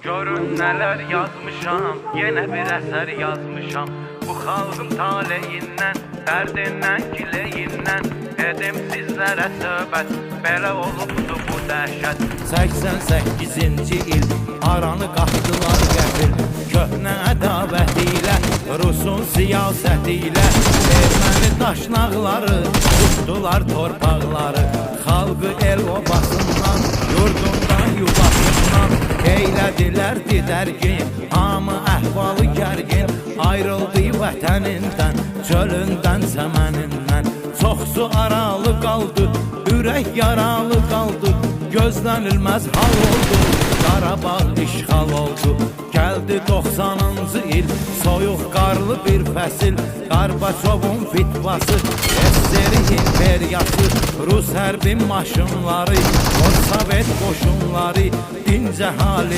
Görün neler yazmışam, yine bir eser yazmışam. Bu xalqın taleyindən, dərdindən, gileyindən edim sizlərə söhbət, belə olubdu bu dəhşət. 88-ci il aranı qaxdılar qəfil, köhnə ədavətilə, Rusun siyasətilə. Erməni daşnaqları tutdular torpaqları, xalqı el obasından, yurdundan, yuvasından eylədilər didərgin, hamı əhvalı gərgin, ayrıldı vətənindən, çölündən, səmənindən. Çoxsu aralı qaldı, ürək yaralı qaldı, gözlənilməz hal oldu, Qarabağ işğal oldu. Gəldi 90-cı il, soyuq qarlı bir fəsil, Qarbaçovun fitvası, SSR imperiyası, Rus hərbi maşınları, o Sovet qoşunları, dinc əhalinin